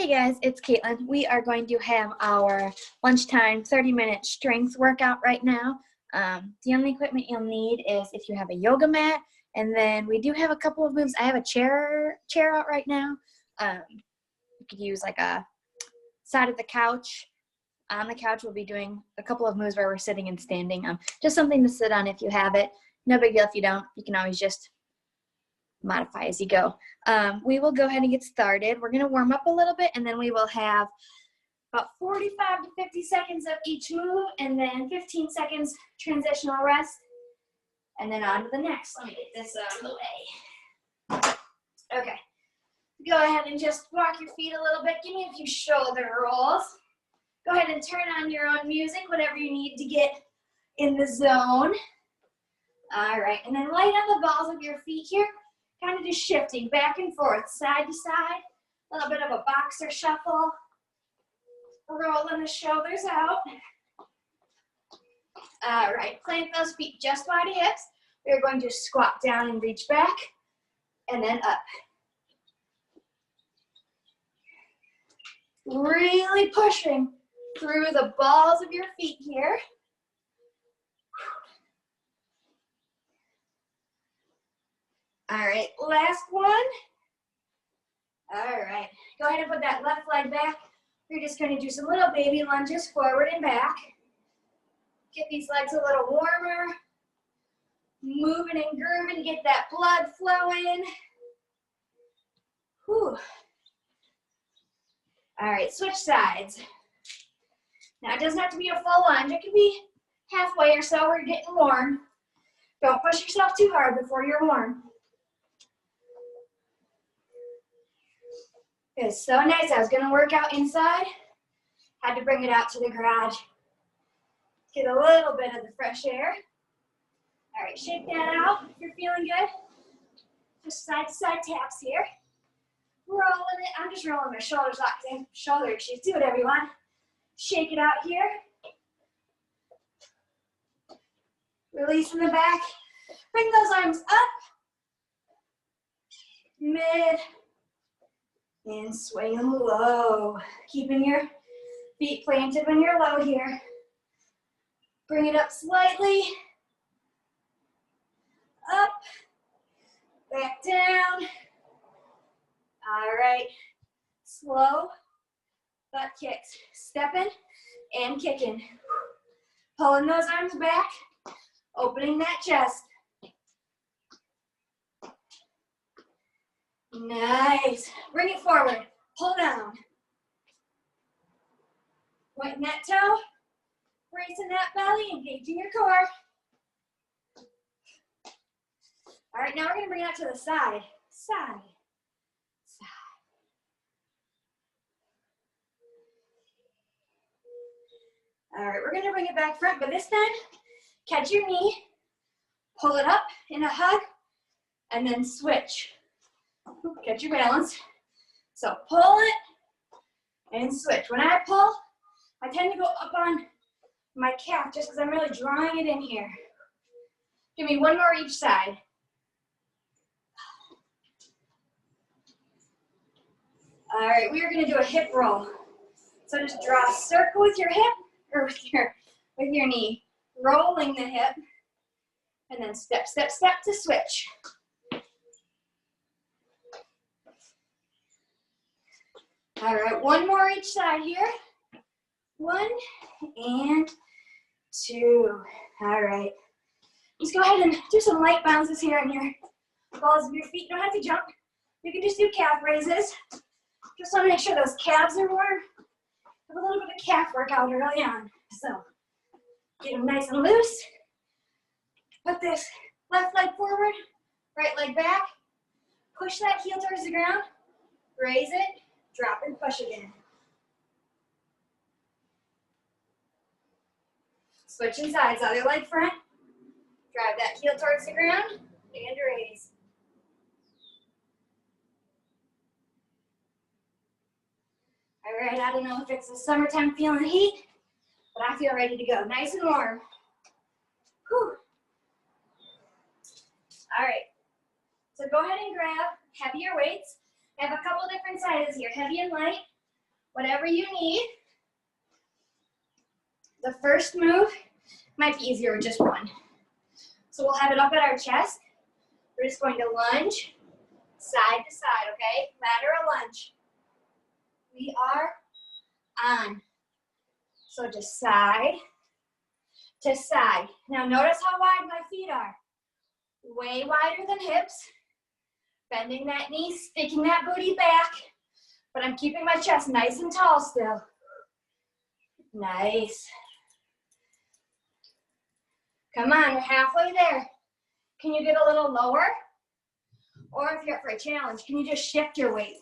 Hey guys, it's Kaitlyn. We are going to have our lunchtime 30-minute strength workout right now. The only equipment you'll need is if you have a yoga mat, and then we do have a couple of moves. I have a chair out right now. You could use like a side of the couch. On the couch, we'll be doing a couple of moves where we're sitting and standing. Just something to sit on if you have it. No big deal if you don't. You can always just modify as you go. We will go ahead and get started. We're going to warm up a little bit, and then we will have about 45 to 50 seconds of each move, and then 15 seconds transitional rest, and then on to the next. Let me get this out of the way. Okay. Go ahead and just walk your feet a little bit. Give me a few shoulder rolls. Go ahead and turn on your own music, whatever you need to get in the zone. All right, and then light on the balls of your feet here. Kind of just shifting back and forth, side to side. A little bit of a boxer shuffle. Rolling the shoulders out. All right, plant those feet just wide of hips. We're going to squat down and reach back, and then up. Really pushing through the balls of your feet here. All right, last one. All right, go ahead and put that left leg back. We're just going to do some little baby lunges forward and back. Get these legs a little warmer. Moving and grooving, get that blood flowing. Whew. All right, switch sides. Now, it doesn't have to be a full lunge. It can be halfway or so. We're getting warm. Don't push yourself too hard before you're warm. It's so nice. I was going to work out inside. Had to bring it out to the garage. Get a little bit of the fresh air. All right, shake that out if you're feeling good. Just side to side taps here. Rolling it. I'm just rolling my shoulders out because I have shoulder issues. Do whatever you want. Shake it out here. Release in the back. Bring those arms up. Mid. And swing them low. Keeping your feet planted when you're low here. Bring it up slightly. Up. Back down. All right. Slow butt kicks. Stepping and kicking. Pulling those arms back. Opening that chest. Nice. Bring it forward. Pull down. Pointing that toe. Bracing that belly. Engaging your core. All right, now we're going to bring it out to the side. Side. Side. All right, we're going to bring it back front, but this time, catch your knee. Pull it up in a hug. And then switch. Get your balance. So pull it and switch. When I pull, I tend to go up on my calf just because I'm really drawing it in here. Give me one more each side. All right, we are going to do a hip roll. So just draw a circle with your hip or with your knee, rolling the hip, and then step, step, step to switch. All right, one more each side here. 1 and 2. All right. Just go ahead and do some light bounces here on your balls of your feet. You don't have to jump. You can just do calf raises. Just want to make sure those calves are warm. Have a little bit of calf workout early on. So get them nice and loose. Put this left leg forward, right leg back. Push that heel towards the ground. Raise it. Drop and push again. Switching sides, other leg front. Drive that heel towards the ground and raise. All right, I don't know if it's the summertime feeling heat, but I feel ready to go. Nice and warm. Whew. All right, so go ahead and grab heavier weights. I have a couple different sizes here, heavy and light. Whatever you need. The first move might be easier with just one. So we'll have it up at our chest. We're just going to lunge side to side, okay? Lateral lunge. We are on. So just side to side. Now notice how wide my feet are. Way wider than hips. Bending that knee, sticking that booty back. But I'm keeping my chest nice and tall still. Nice. Come on, you're halfway there. Can you get a little lower? Or if you're up for a challenge, can you just shift your weight?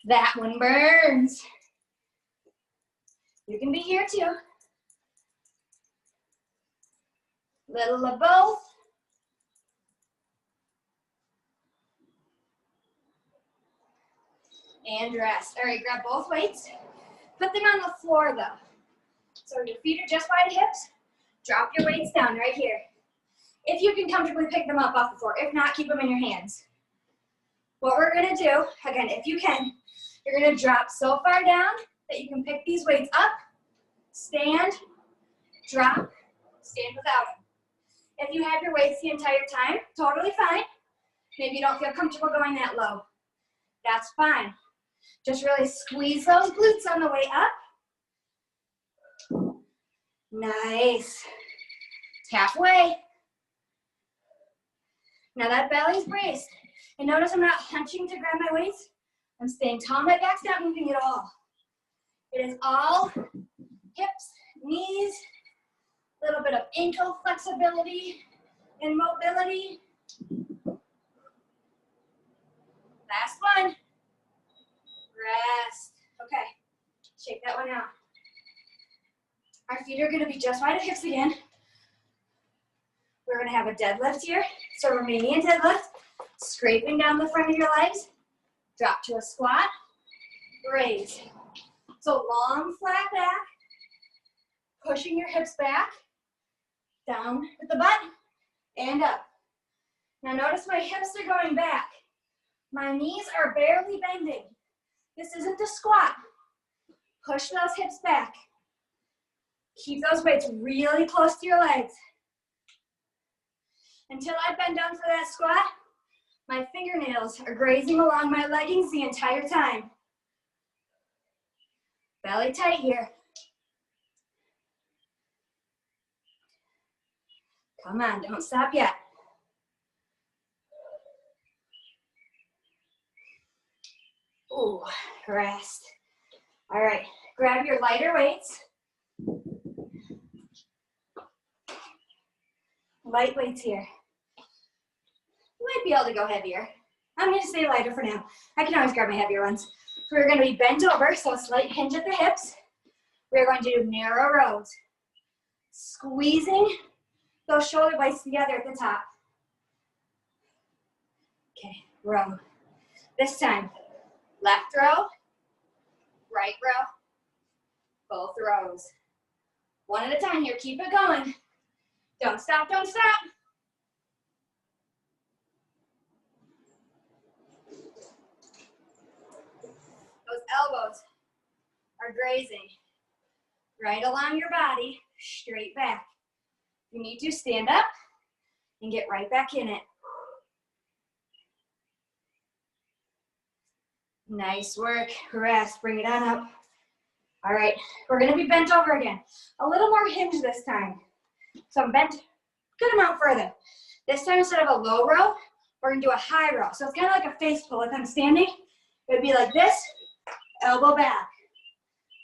That one burns. You can be here too. Little of both. And rest. All right, grab both weights. Put them on the floor though. So your feet are just wide of hips. Drop your weights down right here. If you can comfortably pick them up off the floor. If not, keep them in your hands. What we're gonna do, again, if you can, you're gonna drop so far down that you can pick these weights up, stand, drop, stand without them. If you have your weights the entire time, totally fine. Maybe you don't feel comfortable going that low. That's fine. Just really squeeze those glutes on the way up. Nice. Halfway. Now that belly's braced. And notice I'm not hunching to grab my weights. I'm staying tall, my back's not moving at all. It is all hips, knees, a little bit of ankle flexibility and mobility. Last one. Rest. Okay, shake that one out. Our feet are gonna be just wide of hips again. We're gonna have a deadlift here. So Romanian deadlift, scraping down the front of your legs, drop to a squat, raise. So long, flat back, pushing your hips back, down with the butt, and up. Now notice my hips are going back. My knees are barely bending. This isn't a squat. Push those hips back. Keep those weights really close to your legs. Until I bend down for that squat, my fingernails are grazing along my leggings the entire time. Belly tight here. Come on, don't stop yet. Ooh, rest. All right, grab your lighter weights. Light weights here. You might be able to go heavier. I'm gonna stay lighter for now. I can always grab my heavier ones. So we're gonna be bent over, so a slight hinge at the hips. We're going to do narrow rows. Squeezing those shoulder blades together at the top. Okay, row. This time, left row, right row, both rows. One at a time here, keep it going. Don't stop, don't stop. Those elbows are grazing right along your body, straight back. You need to stand up and get right back in it. Nice work, rest, bring it on up. All right, we're gonna be bent over again. A little more hinge this time. So I'm bent a good amount further. This time instead of a low row, we're gonna do a high row. So it's kind of like a face pull. If I'm standing, it would be like this, elbow back.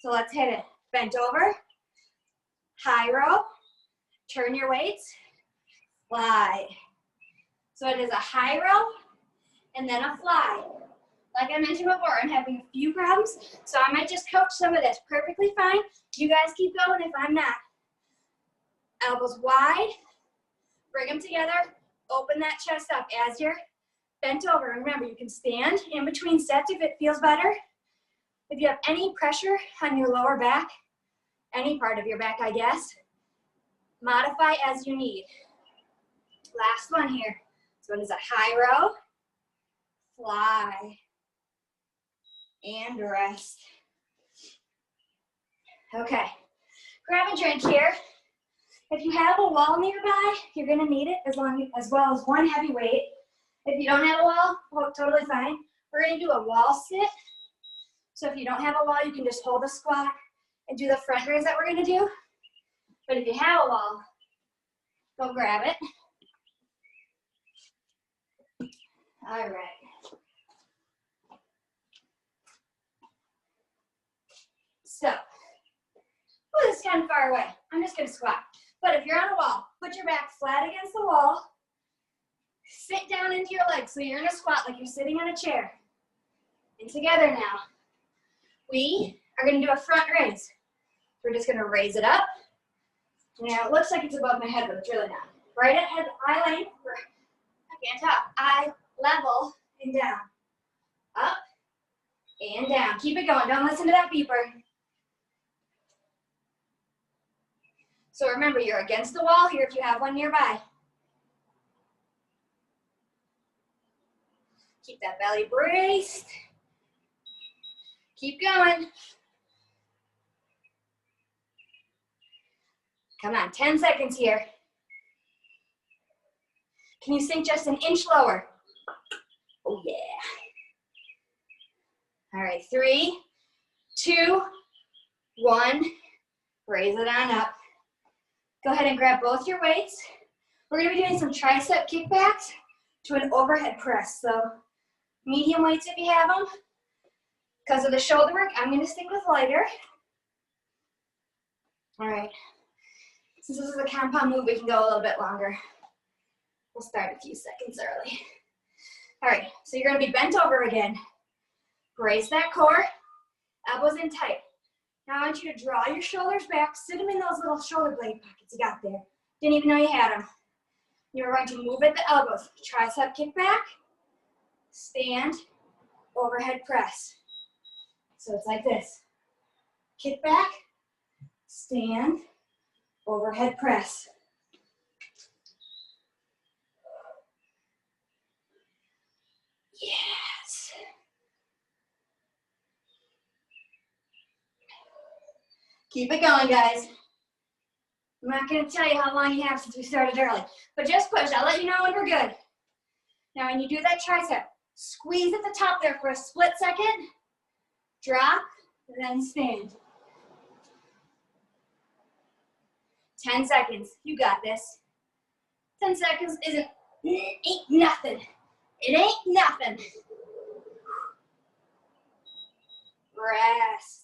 So let's hit it. Bent over, high row, turn your weights, fly. So it is a high row and then a fly. Like I mentioned before, I'm having a few problems, so I might just coach some of this. Perfectly fine. You guys keep going if I'm not. Elbows wide, bring them together, open that chest up as you're bent over. Remember, you can stand in between sets if it feels better. If you have any pressure on your lower back, any part of your back, I guess, modify as you need. Last one here. This one is a high row, fly, and rest. Okay, grab a drink here. If you have a wall nearby, you're gonna need it as well as one heavy weight. If you don't have a wall, well, totally fine. We're gonna do a wall sit. So if you don't have a wall, you can just hold a squat and do the front raise that we're gonna do. But if you have a wall, go grab it. All right. So, this is kind of far away. I'm just gonna squat. But if you're on a wall, put your back flat against the wall. Sit down into your legs so you're in a squat like you're sitting on a chair. And together now, we are gonna do a front raise. We're just gonna raise it up. Now it looks like it's above my head, but it's really not. Right at head, eye length, I can't talk, eye level and down. Up and down. Keep it going, don't listen to that beeper. So remember, you're against the wall here if you have one nearby. Keep that belly braced. Keep going. Come on, 10 seconds here. Can you sink just an inch lower? Oh yeah. All right, 3, 2, 1. Raise it on up. Go ahead and grab both your weights. We're gonna be doing some tricep kickbacks to an overhead press. So medium weights if you have them. Because of the shoulder work, I'm gonna stick with lighter. All right. Since this is a compound move, we can go a little bit longer. We'll start a few seconds early. All right, so you're gonna be bent over again. Brace that core, elbows in tight. Now I want you to draw your shoulders back, sit them in those little shoulder blade pockets you got there. Didn't even know you had them. You're going to move at the elbows. Tricep kick back, stand, overhead press. So it's like this. Kick back, stand, overhead press. Yes. Keep it going, guys. I'm not going to tell you how long you have since we started early, but just push. I'll let you know when we're good. Now, when you do that tricep, squeeze at the top there for a split second, drop, and then stand. 10 seconds. You got this. 10 seconds ain't nothing. It ain't nothing. Rest.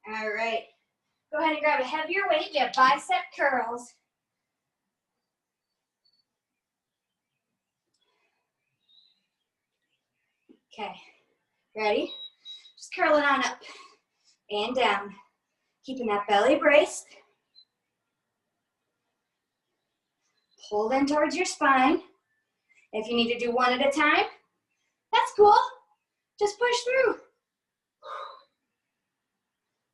All right. Go ahead and grab a heavier weight. We have bicep curls. Okay. Ready? Just curl it on up and down. Keeping that belly braced. Pull in towards your spine. If you need to do one at a time, that's cool. Just push through.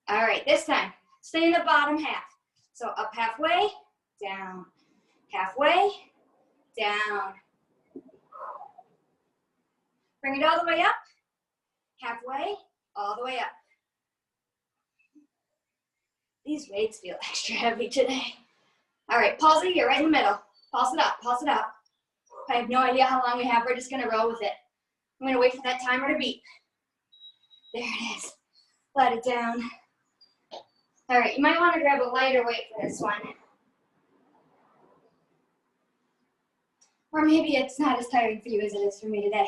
All right, this time, stay in the bottom half. So up halfway, down. Halfway, down. Bring it all the way up. Halfway, all the way up. These weights feel extra heavy today. All right, pause it here, right in the middle. Pulse it up, pulse it up. I have no idea how long we have. We're just gonna roll with it. I'm gonna wait for that timer to beep. There it is. Let it down. All right, you might wanna grab a lighter weight for this one. Or maybe it's not as tiring for you as it is for me today.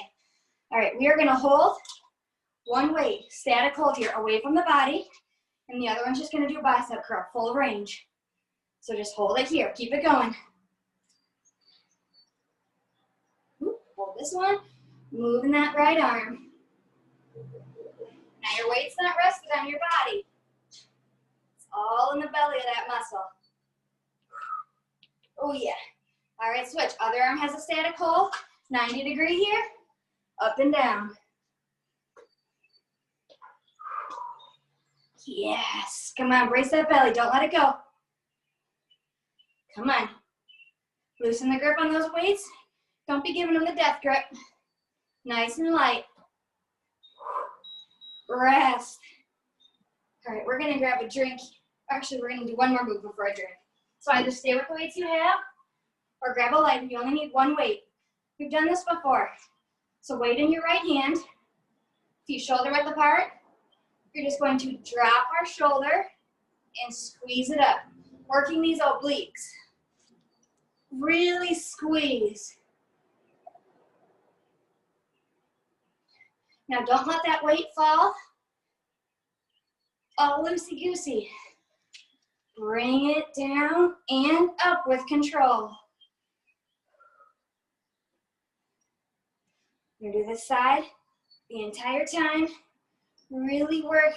All right, we are gonna hold one weight, static hold here, away from the body, and the other one's just gonna do a bicep curl, full range. So just hold it here, keep it going. Hold this one, moving that right arm. Now your weight's not rested on your body. It's all in the belly of that muscle. Oh yeah. All right, switch. Other arm has a static hold. 90-degree here, up and down. Yes. Come on, brace that belly. Don't let it go. Come on. Loosen the grip on those weights. Don't be giving them the death grip. Nice and light. rest. All right, we're gonna grab a drink. Actually, we're gonna do one more move before I drink. So either stay with the weights you have or grab a light. You only need one weight. We've done this before. So weight in your right hand, feet shoulder width apart. You're just going to drop our shoulder and squeeze it up. Working these obliques. Really squeeze. Now don't let that weight fall. All loosey-goosey. Bring it down and up with control. We're gonna do this side the entire time. Really work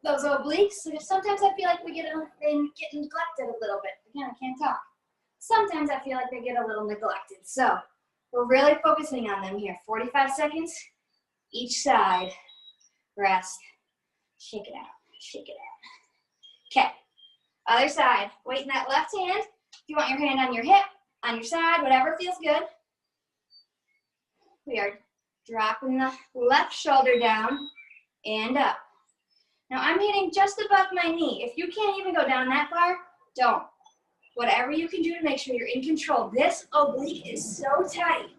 those obliques. So sometimes I feel like they get neglected a little bit. Again, I can't talk. Sometimes I feel like they get a little neglected. So we're really focusing on them here. 45 seconds each side. Rest. Shake it out. Shake it out. Okay. Other side. Weight in that left hand. If you want your hand on your hip, on your side, whatever feels good. We are dropping the left shoulder down and up. Now I'm hitting just above my knee. If you can't even go down that far, don't. Whatever you can do to make sure you're in control. This oblique is so tight.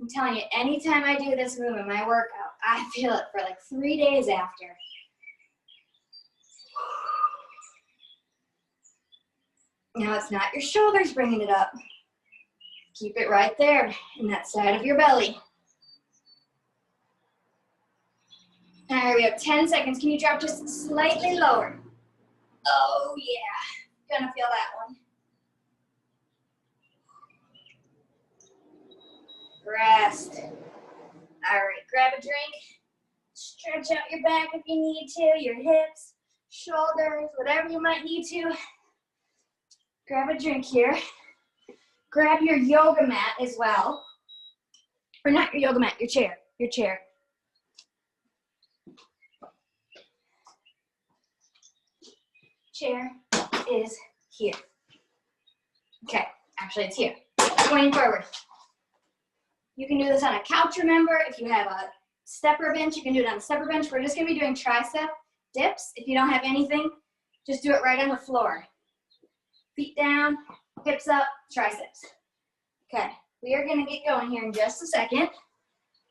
I'm telling you, anytime I do this move in my workout, I feel it for like 3 days after. Now it's not your shoulders bringing it up. Keep it right there in that side of your belly. All right, we have 10 seconds. Can you drop just slightly lower? Oh yeah, gonna feel that one. Rest. All right, grab a drink. Stretch out your back if you need to, your hips, shoulders, whatever you might need to. Grab a drink here. Grab your yoga mat as well. Or not your yoga mat, your chair, your chair. Chair is here. Okay, actually it's here. Going forward. You can do this on a couch, remember. If you have a stepper bench, you can do it on a stepper bench. We're just gonna be doing tricep dips. If you don't have anything, just do it right on the floor. Feet down, hips up, triceps. Okay, we are gonna get going here in just a second.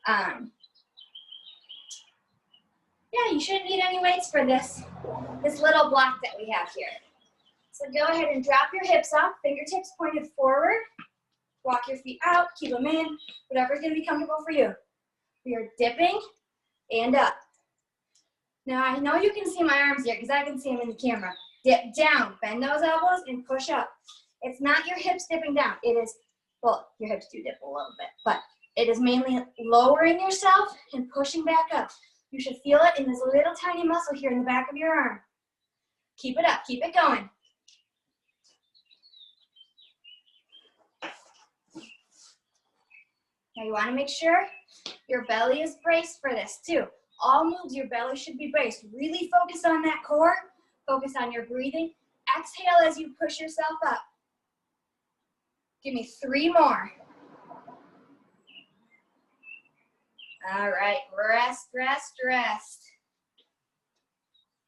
Yeah, you shouldn't need any weights for this little block that we have here. So go ahead and drop your hips up, fingertips pointed forward. Walk your feet out, keep them in, whatever's gonna be comfortable for you. We are dipping and up. Now I know you can see my arms here because I can see them in the camera. Dip down, bend those elbows and push up. It's not your hips dipping down. It is, well, your hips do dip a little bit, but it is mainly lowering yourself and pushing back up. You should feel it in this little tiny muscle here in the back of your arm. Keep it up, keep it going. Now you want to make sure your belly is braced for this too. All moves, your belly should be braced. Really focus on that core. Focus on your breathing. Exhale as you push yourself up. Give me 3 more. All right, rest, rest, rest.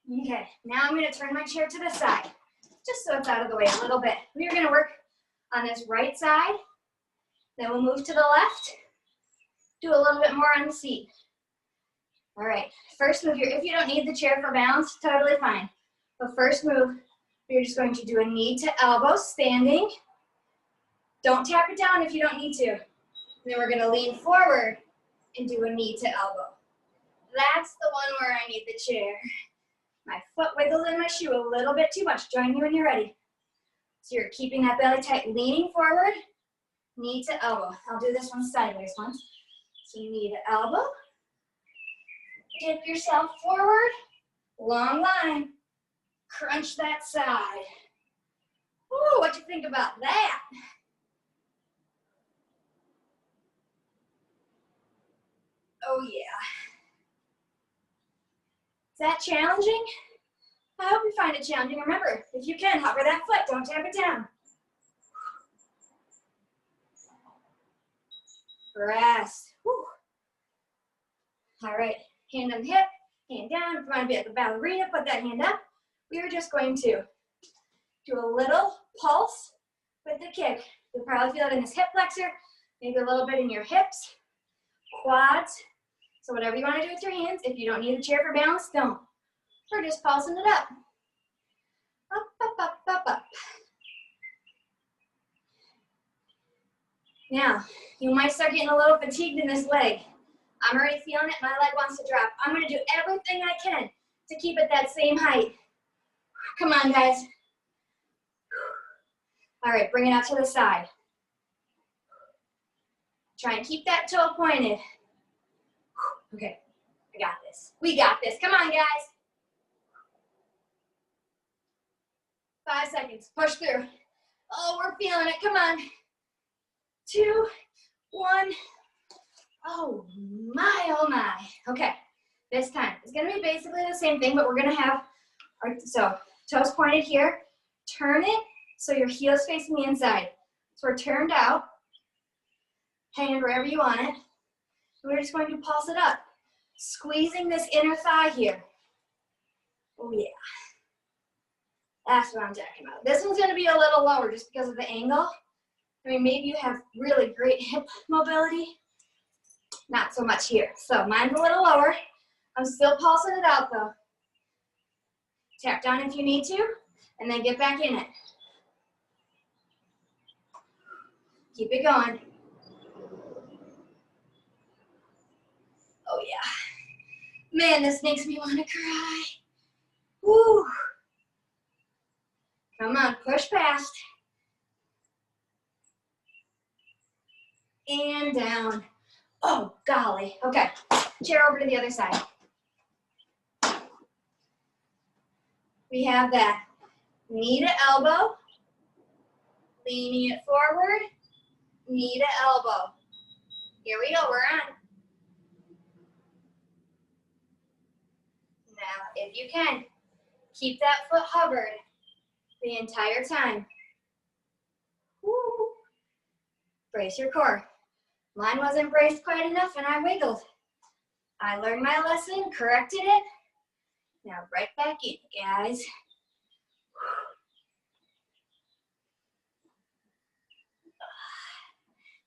Okay, now I'm going to turn my chair to the side, just so it's out of the way a little bit. We are going to work on this right side. Then we'll move to the left. Do a little bit more on the seat. All right, first move here. If you don't need the chair for balance, totally fine. But first move, we're just going to do a knee to elbow, standing. Don't tap it down if you don't need to. And then we're going to lean forward and do a knee to elbow. That's the one where I need the chair. My foot wiggles in my shoe a little bit too much. Join me when you're ready. So you're keeping that belly tight, leaning forward, knee to elbow. I'll do this one sideways once. So knee to elbow. Dip yourself forward, long line. Crunch that side. Ooh, what you think about that? Oh yeah. Is that challenging? I hope you find it challenging. Remember, if you can, hover that foot, don't tap it down. rest. Whew. All right, hand on the hip, hand down. If you want to be like a ballerina, put that hand up. We are just going to do a little pulse with the kick. You'll probably feel it in this hip flexor, maybe a little bit in your hips, quads. So whatever you want to do with your hands. If you don't need a chair for balance, don't. We're just pulsing it up. Up, up, up, up, up. Now, you might start getting a little fatigued in this leg. I'm already feeling it. My leg wants to drop. I'm going to do everything I can to keep it that same height. Come on, guys. All right, bring it out to the side. Try and keep that toe pointed. Okay, I got this. We got this. Come on, guys. 5 seconds. Push through. Oh, we're feeling it. Come on. 2, 1. Oh my, oh my. Okay, this time it's gonna be basically the same thing, but we're gonna have our, so toes pointed here. Turn it so your heel is facing the inside. So we're turned out, hand wherever you want it. And we're just going to pulse it up, squeezing this inner thigh here. Oh yeah. That's what I'm talking about. This one's gonna be a little lower just because of the angle. I mean, maybe you have really great hip mobility. Not so much here. So mine's a little lower. I'm still pulsing it out though. Tap down if you need to, and then get back in it. Keep it going. Oh yeah. Man, this makes me want to cry. Woo. Come on, push past. And down. Oh, golly. Okay, chair over to the other side. We have that knee to elbow, leaning it forward, knee to elbow. Here we go, we're on. Now, if you can, keep that foot hovered the entire time. Woo. Brace your core. Mine wasn't braced quite enough and I wiggled. I learned my lesson, corrected it. Now right back in, guys.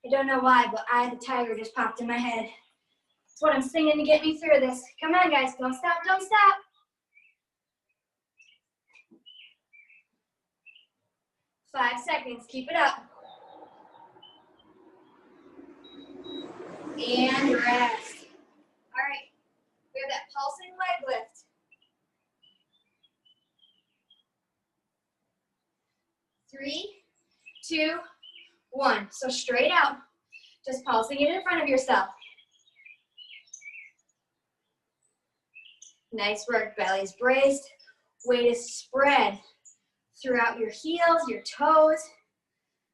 I don't know why, but Eye of the Tiger just popped in my head. That's what I'm singing to get me through this. Come on, guys, don't stop, don't stop. Five seconds, keep it up. And rest. All right, we have that pulsing leg lift. 3, 2, 1. So straight out, just pulsing it in front of yourself. Nice work, belly's braced. Weight is spread throughout your heels, your toes,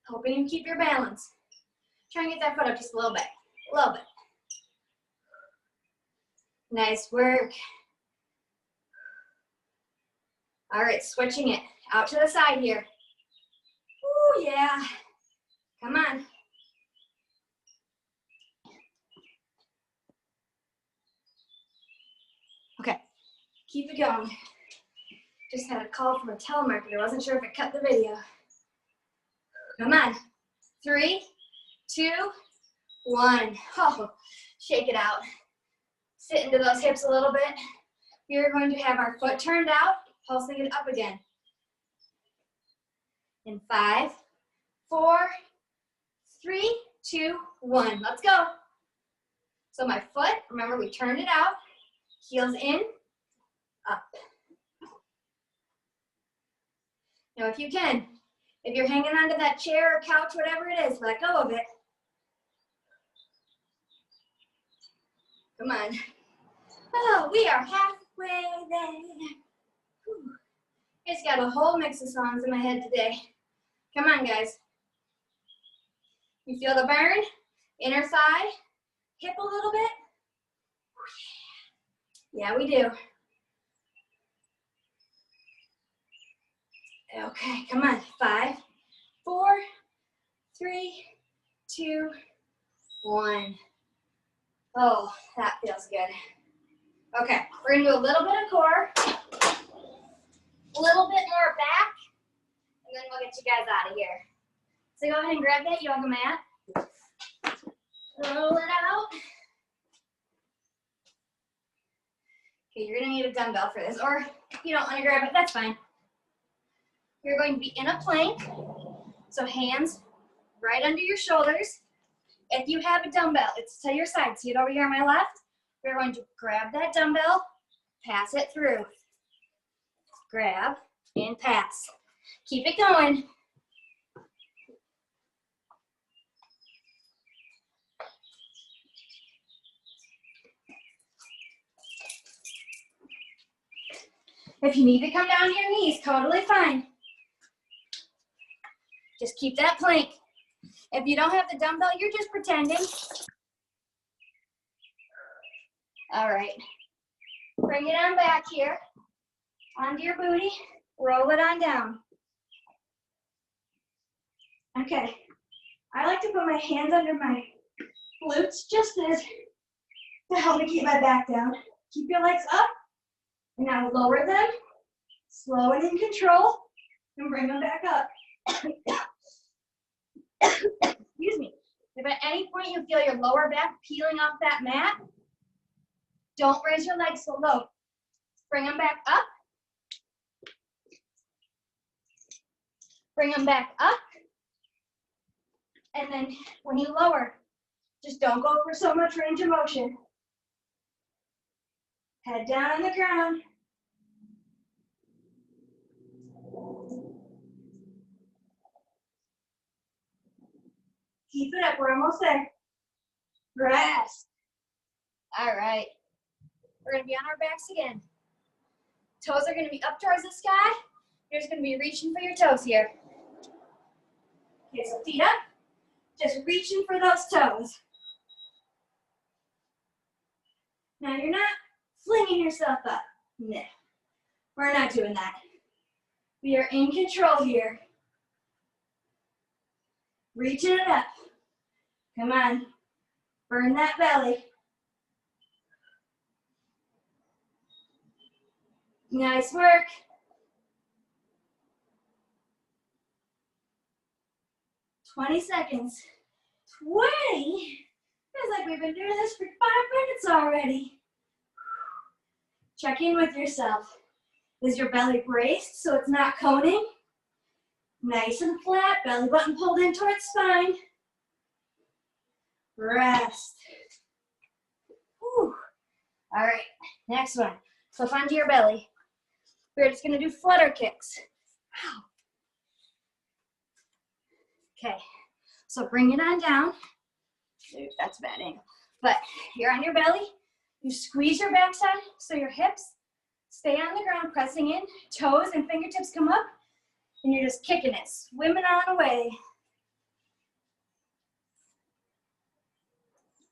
helping you keep your balance. Try and get that foot up just a little bit, a little bit. Nice work. All right, switching it out to the side here. Ooh, yeah. Come on. Okay, keep it going. Just had a call from a telemarketer. Wasn't sure if it cut the video. Come on. 3, 2, 1. Oh, shake it out. Sit into those hips a little bit. We are going to have our foot turned out, pulsing it up again. In 5, 4, 3, 2, 1. Let's go. So my foot, remember we turned it out, heels in, up. Now if you can, if you're hanging onto that chair or couch, whatever it is, let go of it. Come on. Oh, we are halfway there. Whew. I just got a whole mix of songs in my head today. Come on, guys. You feel the burn? Inner thigh, hip a little bit? Yeah, we do. Okay, come on. 5, 4, 3, 2, 1. Oh, that feels good. Okay, we're gonna do a little bit of core, a little bit more back, and then we'll get you guys out of here. So go ahead and grab that yoga mat. Roll it out. Okay, you're gonna need a dumbbell for this, or if you don't wanna grab it, that's fine. You're going to be in a plank, so hands right under your shoulders. If you have a dumbbell, it's to your side. See it over here on my left? We're going to grab that dumbbell, pass it through. Grab and pass. Keep it going. If you need to come down to your knees, totally fine. Just keep that plank. If you don't have the dumbbell, you're just pretending. All right. Bring it on back here. Onto your booty. Roll it on down. Okay. I like to put my hands under my glutes just as to help me keep my back down. Keep your legs up. And now lower them. Slow and in control. And bring them back up. Excuse me. If at any point you feel your lower back peeling off that mat, don't raise your legs so low. Bring them back up. Bring them back up. And then when you lower, just don't go for so much range of motion. Head down on the ground. Keep it up, we're almost there. Rest. All right. We're gonna be on our backs again. Toes are gonna be up towards the sky. You're just gonna be reaching for your toes here. Okay, so feet up. Just reaching for those toes. Now you're not flinging yourself up. No, we're not doing that. We are in control here. Reaching it up. Come on, burn that belly. Nice work. "20 seconds. 20? Feels like we've been doing this for 5 minutes already. Check in with yourself. Is your belly braced so it's not coning? Nice and flat, belly button pulled in towards spine. Rest. Whew. All right, next one. Flip onto your belly. We're just gonna do flutter kicks. Okay, so bring it on down. Dude, that's a bad angle. But you're on your belly. You squeeze your backside so your hips stay on the ground, pressing in. Toes and fingertips come up. And you're just kicking it, swimming on away.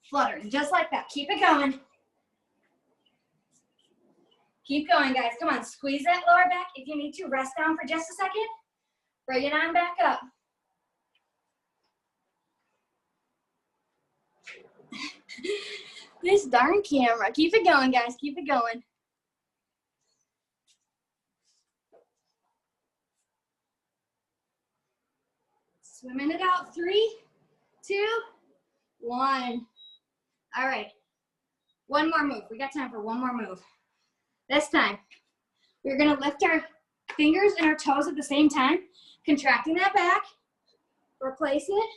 Fluttering, just like that. Keep it going. Keep going, guys. Come on, squeeze that lower back. If you need to, rest down for just a second. Bring it on back up. This darn camera. Keep it going, guys. Keep it going. Swimming it out. 3, 2, 1. All right. One more move. We got time for one more move. This time, we're going to lift our fingers and our toes at the same time, contracting that back. Replace it.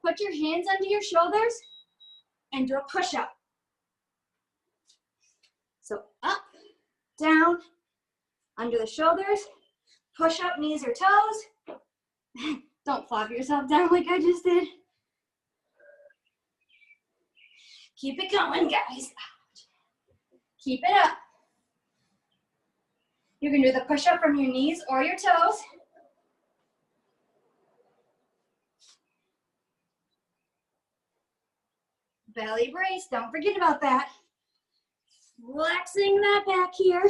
Put your hands under your shoulders and do a push-up. So up, down, under the shoulders, push up knees or toes. Don't flop yourself down like I just did. Keep it going, guys. Keep it up. You can do the push-up from your knees or your toes. Belly brace, don't forget about that. Flexing that back here.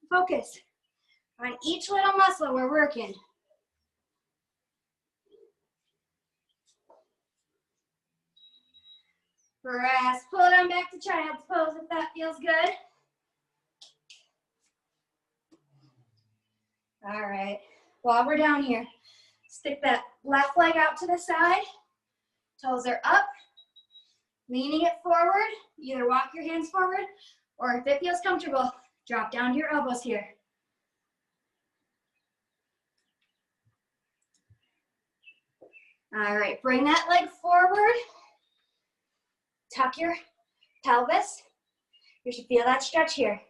Focus on each little muscle we're working. Press, pull it on back to child's pose if that feels good. All right, while we're down here, stick that left leg out to the side. Toes are up, leaning it forward. Either walk your hands forward, or if it feels comfortable, drop down to your elbows here. All right, bring that leg forward. Tuck your pelvis. You should feel that stretch here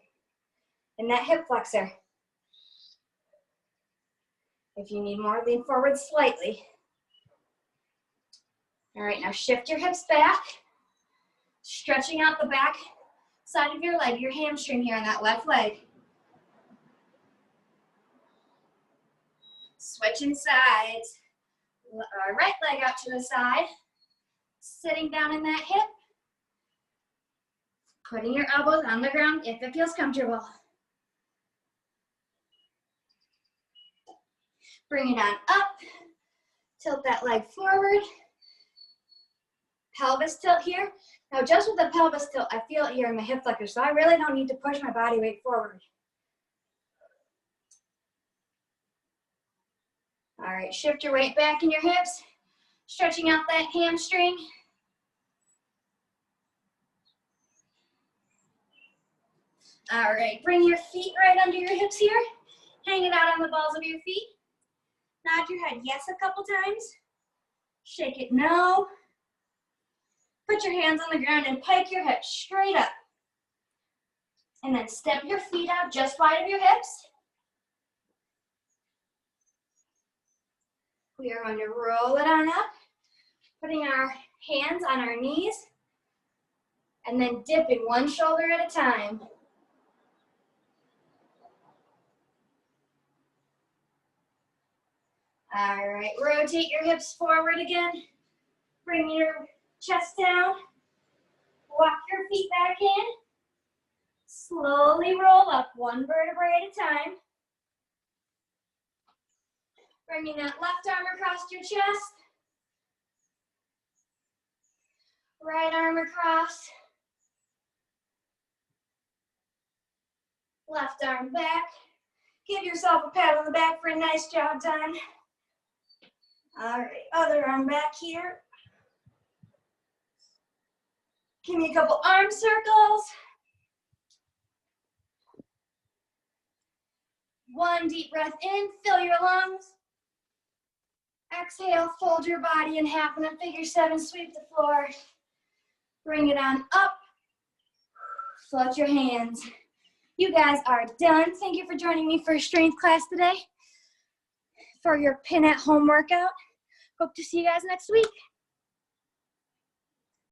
in that hip flexor. If you need more, lean forward slightly. All right, now shift your hips back, stretching out the back side of your leg, your hamstring here on that left leg. Switching sides. Right leg out to the side, sitting down in that hip, putting your elbows on the ground if it feels comfortable. Bring it on up, tilt that leg forward, pelvis tilt here. Now just with the pelvis tilt, I feel it here in my hip flexor, so I really don't need to push my body weight forward. All right, shift your weight back in your hips, stretching out that hamstring. All right, bring your feet right under your hips here. Hang it out on the balls of your feet. Nod your head yes a couple times. Shake it no. Put your hands on the ground and pike your hips straight up. And then step your feet out just wide of your hips. We are going to roll it on up, putting our hands on our knees, and then dipping one shoulder at a time. All right, rotate your hips forward again. Bring your chest down. Walk your feet back in. Slowly roll up one vertebrae at a time. Bringing that left arm across your chest. Right arm across. Left arm back. Give yourself a pat on the back for a nice job done. All right, other arm back here. Give me a couple arm circles. One deep breath in, fill your lungs. Exhale, fold your body in half and then figure 7, sweep the floor. Bring it on up. Float your hands. You guys are done. Thank you for joining me for strength class today for your pin at home workout. Hope to see you guys next week.